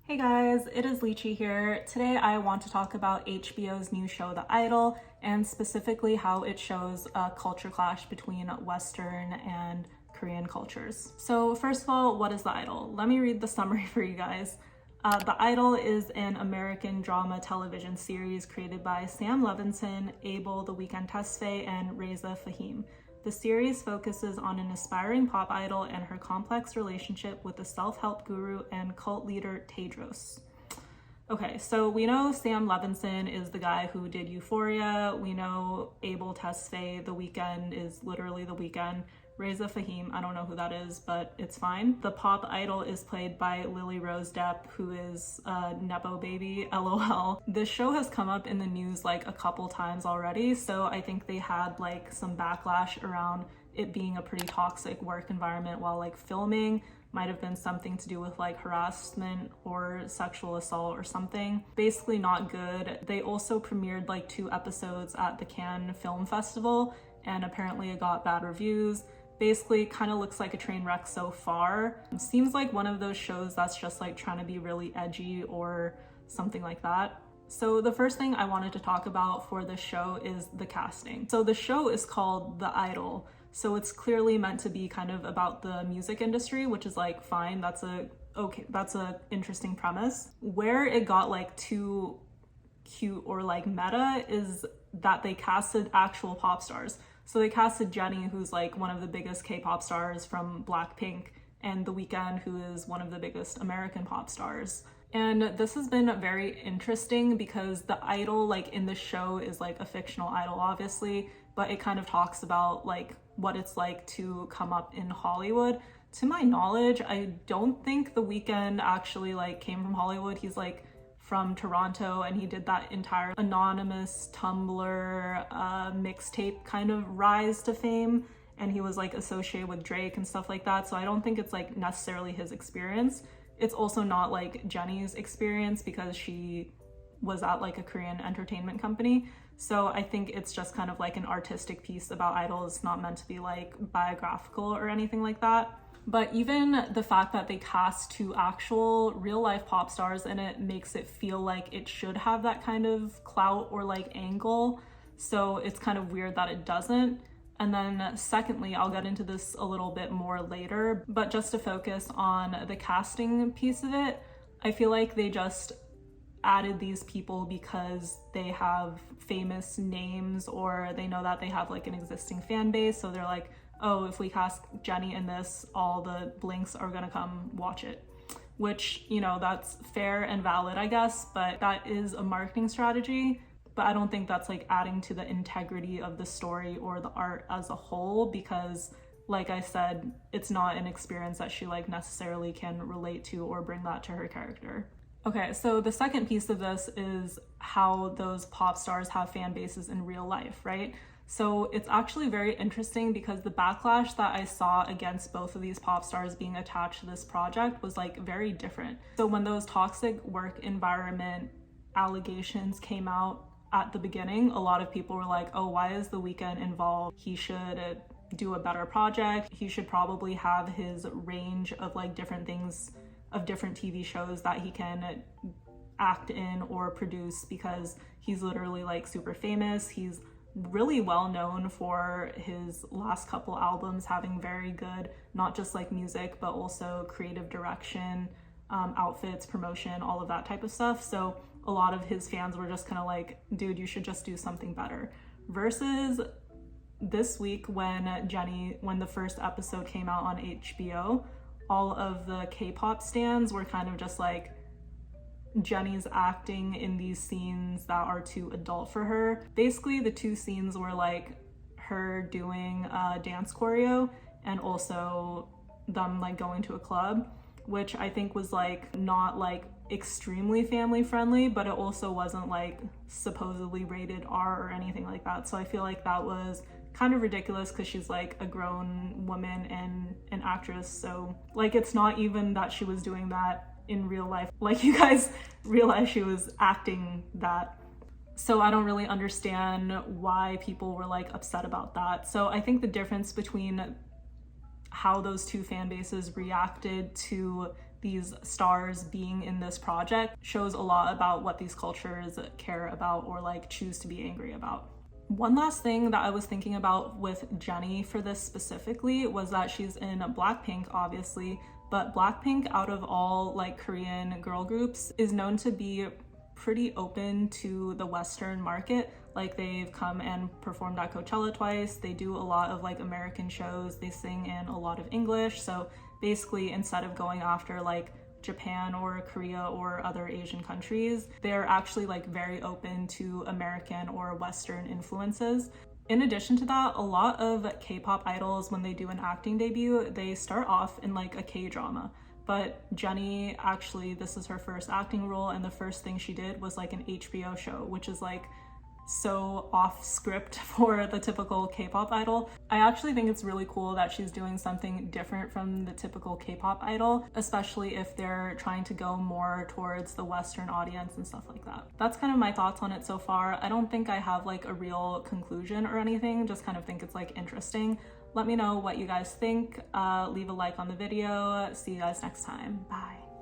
Hey guys, it is Lychee here. Today I want to talk about HBO's new show, The Idol, and specifically how it shows a culture clash between Western and Korean cultures. So first of all, what is The Idol? Let me read the summary for you guys. The Idol is an American drama television series created by Sam Levinson, Abel The Weeknd Tesfaye, and Reza Fahim. The series focuses on an aspiring pop idol and her complex relationship with the self-help guru and cult leader Tedros. Okay, so we know Sam Levinson is the guy who did Euphoria. We know Abel Tesfaye, The Weeknd, is literally The Weeknd. Reza Fahim, I don't know who that is, but it's fine. The pop idol is played by Lily Rose Depp, who is a Nepo baby, LOL. This show has come up in the news like a couple times already, so I think they had like some backlash around it being a pretty toxic work environment while like filming. Might have been something to do with like harassment or sexual assault or something. Basically not good. They also premiered like 2 episodes at the Cannes Film Festival, and apparently it got bad reviews. Basically kind of looks like a train wreck so far. It seems like one of those shows that's just like trying to be really edgy or something like that. So the first thing I wanted to talk about for this show is the casting. So the show is called The Idol. So it's clearly meant to be kind of about the music industry, which is like fine. That's a interesting premise. Where it got like too cute or like meta is that they casted actual pop stars. So they casted Jennie, who's like one of the biggest K-pop stars from Blackpink, and The Weeknd, who is one of the biggest American pop stars. And this has been very interesting because the idol like in the show is like a fictional idol, obviously, but it kind of talks about like what it's like to come up in Hollywood. To my knowledge, I don't think The Weeknd actually like came from Hollywood. He's like from Toronto, and he did that entire anonymous Tumblr mixtape kind of rise to fame, and he was like associated with Drake and stuff like that. So I don't think it's like necessarily his experience. It's also not like Jennie's experience because she was at like a Korean entertainment company. So I think it's just kind of like an artistic piece about idols, not meant to be like biographical or anything like that. But even the fact that they cast 2 actual real life pop stars in it makes it feel like it should have that kind of clout or like angle. So it's kind of weird that it doesn't. And then secondly, I'll get into this a little bit more later, but just to focus on the casting piece of it, I feel like they just added these people because they have famous names or they know that they have like an existing fan base. So they're like, oh, if we cast Jennie in this, all the blinks are gonna come watch it. Which, you know, that's fair and valid, I guess, but that is a marketing strategy. But I don't think that's like adding to the integrity of the story or the art as a whole, because like I said, it's not an experience that she like necessarily can relate to or bring that to her character. Okay, so the second piece of this is how those pop stars have fan bases in real life, right? So it's actually very interesting because the backlash that I saw against both of these pop stars being attached to this project was like very different. So when those toxic work environment allegations came out at the beginning, a lot of people were like, oh, why is The Weeknd involved? He should do a better project. He should probably have his range of like different things, of different TV shows that he can act in or produce, because he's literally like super famous. He's really well known for his last couple albums having very good, not just like music, but also creative direction, outfits, promotion, all of that type of stuff. So a lot of his fans were just kind of like, dude, you should just do something better. Versus this week when the first episode came out on HBO, all of the K-pop stans were kind of just like, Jennie's acting in these scenes that are too adult for her. Basically, the 2 scenes were like her doing a dance choreo and also them like going to a club, which I think was like not like extremely family friendly, but it also wasn't like supposedly rated R or anything like that. So I feel like that was kind of ridiculous because she's like a grown woman and an actress. So like it's not even that she was doing that in real life, like you guys realize she was acting that. So I don't really understand why people were like upset about that. So I think the difference between how those 2 fan bases reacted to these stars being in this project shows a lot about what these cultures care about or like choose to be angry about. One last thing that I was thinking about with Jennie for this specifically was that she's in Blackpink, obviously, but Blackpink, out of all like Korean girl groups, is known to be pretty open to the Western market. Like, they've come and performed at Coachella twice. They do a lot of like American shows. They sing in a lot of English. So basically, instead of going after like Japan or Korea or other Asian countries, they're actually like very open to American or Western influences. In addition to that, a lot of K-pop idols, when they do an acting debut, they start off in like a K-drama. But Jennie, actually, this is her first acting role, and the first thing she did was like an HBO show, which is like so off script for the typical K-pop idol. I actually think it's really cool that she's doing something different from the typical K-pop idol, especially if they're trying to go more towards the Western audience and stuff like that. That's kind of my thoughts on it so far. I don't think I have like a real conclusion or anything, just kind of think it's like interesting. Let me know what you guys think. Leave a like on the video. See you guys next time. Bye.